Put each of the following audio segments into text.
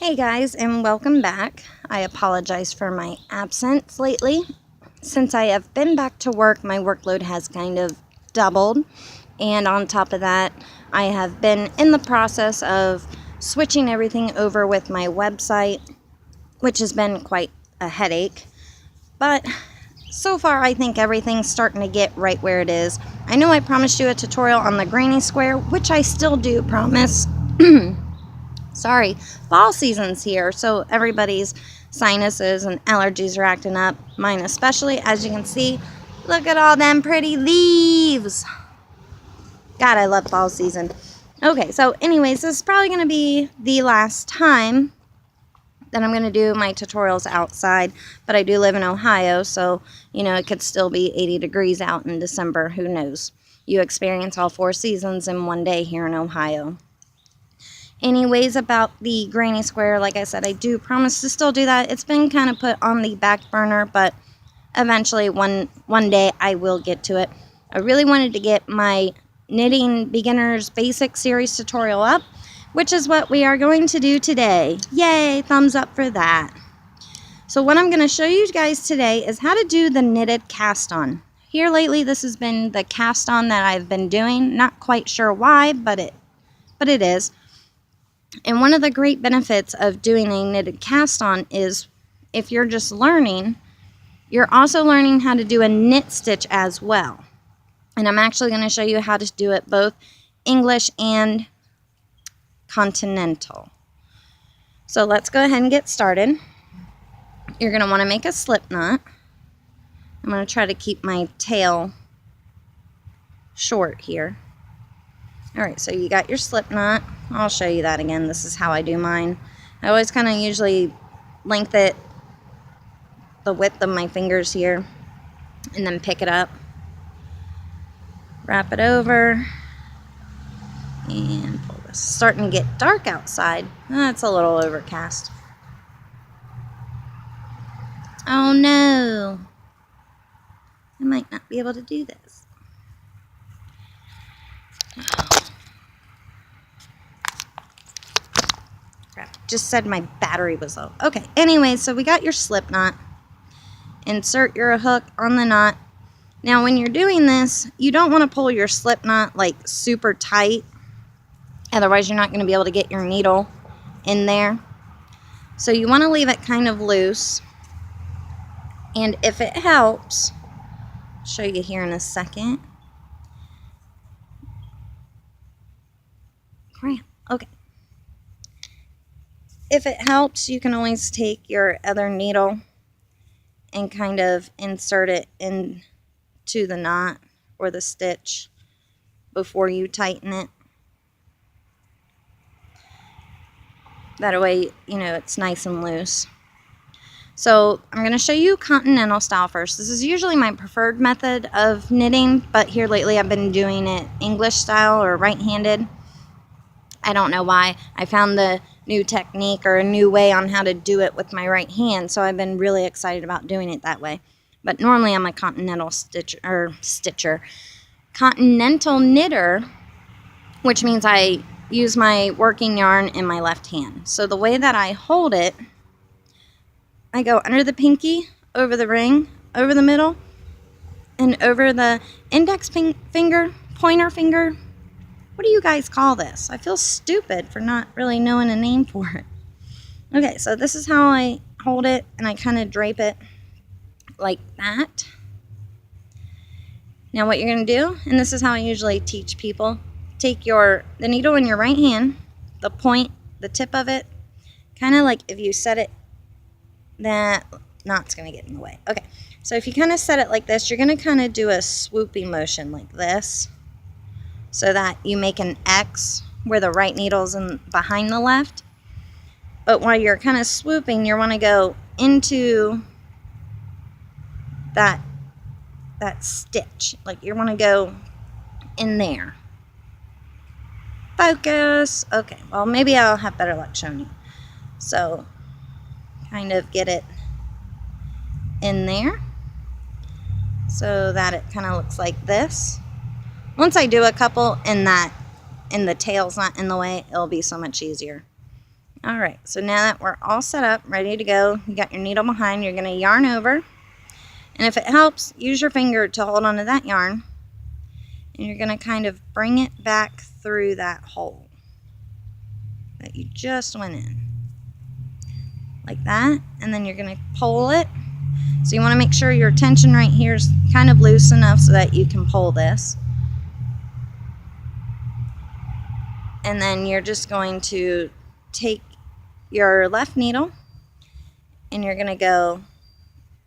Hey guys, and welcome back. I apologize for my absence lately. Since I have been back to work, my workload has kind of doubled. And on top of that, I have been in the process of switching everything over with my website, which has been quite a headache. But so far, I think everything's starting to get right where it is. I know I promised you a tutorial on the granny square, which I still do promise. Sorry, fall season's here, so everybody's sinuses and allergies are acting up. Mine especially, as you can see. Look at all them pretty leaves. God, I love fall season. Okay, so anyways, this is probably going to be the last time that I'm going to do my tutorials outside, but I do live in Ohio, so, you know, it could still be 80 degrees out in December. Who knows? You experience all 4 seasons in one day here in Ohio. Anyways, about the granny square, like I said, I do promise to still do that. It's been kind of put on the back burner, but eventually one day I will get to it. I really wanted to get my knitting beginners basic series tutorial up, which is what we are going to do today. Yay, thumbs up for that. So what I'm going to show you guys today is how to do the knitted cast on. Here lately, this has been the cast on that I've been doing. Not quite sure why, but it is. And one of the great benefits of doing a knitted cast on is if you're just learning, you're also learning how to do a knit stitch as well. And I'm actually going to show you how to do it both English and Continental. So let's go ahead and get started. You're going to want to make a slip knot. I'm going to try to keep my tail short here. Alright, so you got your slip knot. I'll show you that again. This is how I do mine. I always kind of usually lengthen it the width of my fingers here and then pick it up. Wrap it over and pull this. It's starting to get dark outside. It's a little overcast. Oh no! I might not be able to do this. Just said my battery was low. Okay, anyway, so we got your slip knot. Insert your hook on the knot. Now, when you're doing this, you don't want to pull your slip knot like super tight. Otherwise, you're not going to be able to get your needle in there. So you want to leave it kind of loose. And if it helps, I'll show you here in a second. Crap. Okay. If it helps, you can always take your other needle and kind of insert it into the knot or the stitch before you tighten it. That way, you know, it's nice and loose. So I'm going to show you Continental style first. This is usually my preferred method of knitting, but here lately I've been doing it English style or right-handed. I don't know why. I found the new technique or a new way on how to do it with my right hand, so I've been really excited about doing it that way. But normally I'm a Continental Continental knitter, which means I use my working yarn in my left hand. So the way that I hold it, I go under the pinky, over the ring, over the middle, and over the index finger, pointer finger. What do you guys call this? I feel stupid for not really knowing a name for it. Okay, so this is how I hold it, and I kind of drape it like that. Now what you're going to do, and this is how I usually teach people, take the needle in your right hand, the point, the tip of it, kind of like if you set it, that knot's going to get in the way. Okay, so if you kind of set it like this, you're going to kind of do a swooping motion like this, so that you make an X where the right needle's behind the left. But while you're kind of swooping, you want to go into that stitch. Like you want to go in there. Focus. Okay, well maybe I'll have better luck showing you. So kind of get it in there so that it kind of looks like this. Once I do a couple and the tail's not in the way, it'll be so much easier. All right, so now that we're all set up, ready to go, you got your needle behind, you're going to yarn over. And if it helps, use your finger to hold onto that yarn. And you're going to kind of bring it back through that hole that you just went in. Like that. And then you're going to pull it. So you want to make sure your tension right here is kind of loose enough so that you can pull this. And then you're just going to take your left needle and you're going to go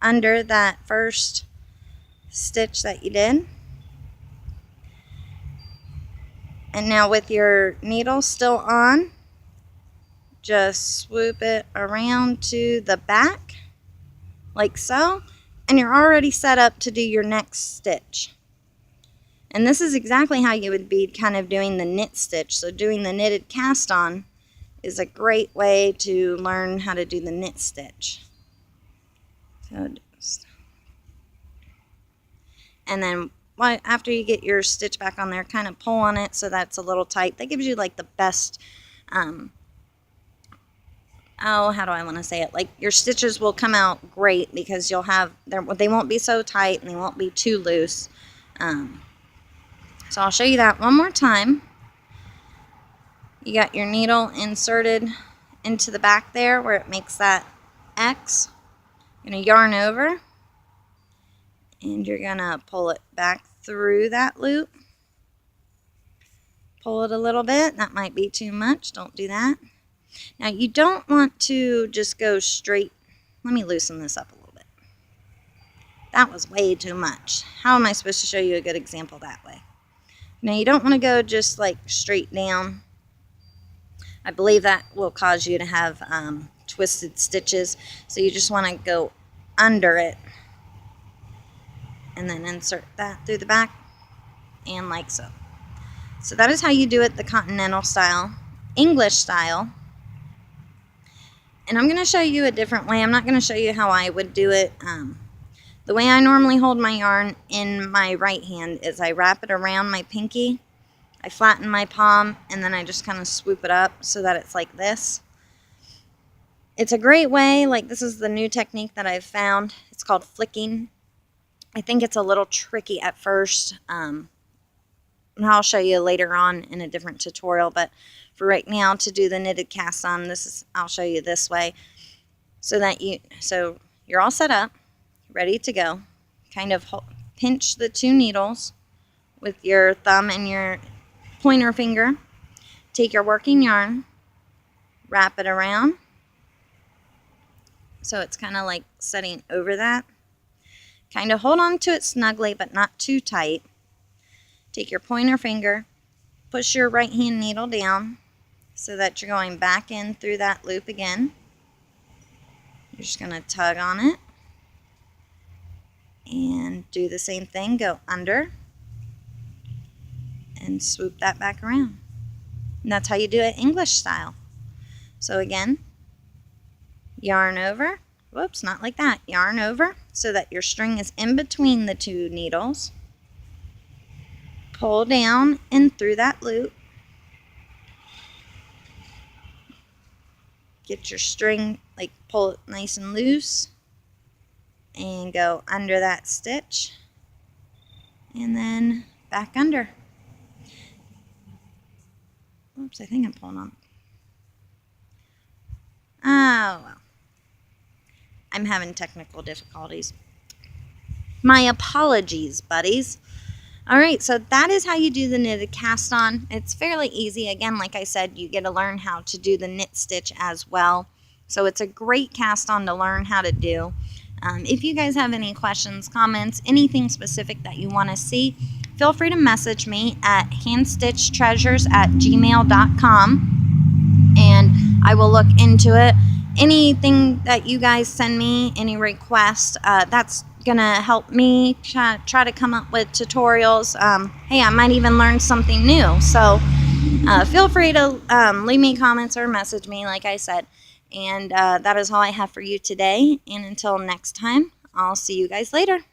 under that first stitch that you did. And now with your needle still on, just swoop it around to the back like so, and you're already set up to do your next stitch. And this is exactly how you would be kind of doing the knit stitch. So doing the knitted cast on is a great way to learn how to do the knit stitch. So just, and then after you get your stitch back on there, kind of pull on it so that's a little tight. That gives you like the best, how do I want to say it? Like your stitches will come out great because you'll have, they won't be so tight and they won't be too loose. So I'll show you that one more time. You got your needle inserted into the back there where it makes that X. You're going to yarn over and you're going to pull it back through that loop. Pull it a little bit. That might be too much. Don't do that. Now you don't want to just go straight. Let me loosen this up a little bit. That was way too much. How am I supposed to show you a good example that way? Now you don't want to go just like straight down. I believe that will cause you to have twisted stitches. So you just want to go under it and then insert that through the back and like so. So that is how you do it the Continental style. English style. And I'm going to show you a different way. I'm not going to show you how I would do it. The way I normally hold my yarn in my right hand is I wrap it around my pinky, I flatten my palm, and then I just kind of swoop it up so that it's like this. It's a great way, like this is the new technique that I've found. It's called flicking. I think it's a little tricky at first. And I'll show you later on in a different tutorial, but for right now to do the knitted cast on, I'll show you this way so you're all set up, ready to go. Kind of pinch the two needles with your thumb and your pointer finger. Take your working yarn, wrap it around so it's kind of like setting over that. Kind of hold on to it snugly but not too tight. Take your pointer finger, push your right hand needle down so that you're going back in through that loop again. You're just going to tug on it and do the same thing. Go under and swoop that back around. And that's how you do it English style. So again, yarn over. Whoops, not like that. Yarn over so that your string is in between the two needles. Pull down and through that loop. Get your string, like pull it nice and loose and go under that stitch and then back under. Oops, I think I'm pulling on. Oh, well. I'm having technical difficulties. My apologies, buddies. All right, so that is how you do the knitted cast on. It's fairly easy. Again, like I said, you get to learn how to do the knit stitch as well. So it's a great cast on to learn how to do. If you guys have any questions, comments, anything specific that you want to see, feel free to message me at handstitchtreasures@gmail.com and I will look into it. Anything that you guys send me, any requests, that's gonna help me try to come up with tutorials. Hey, I might even learn something new. So feel free to leave me comments or message me, like I said. And that is all I have for you today. And until next time, I'll see you guys later.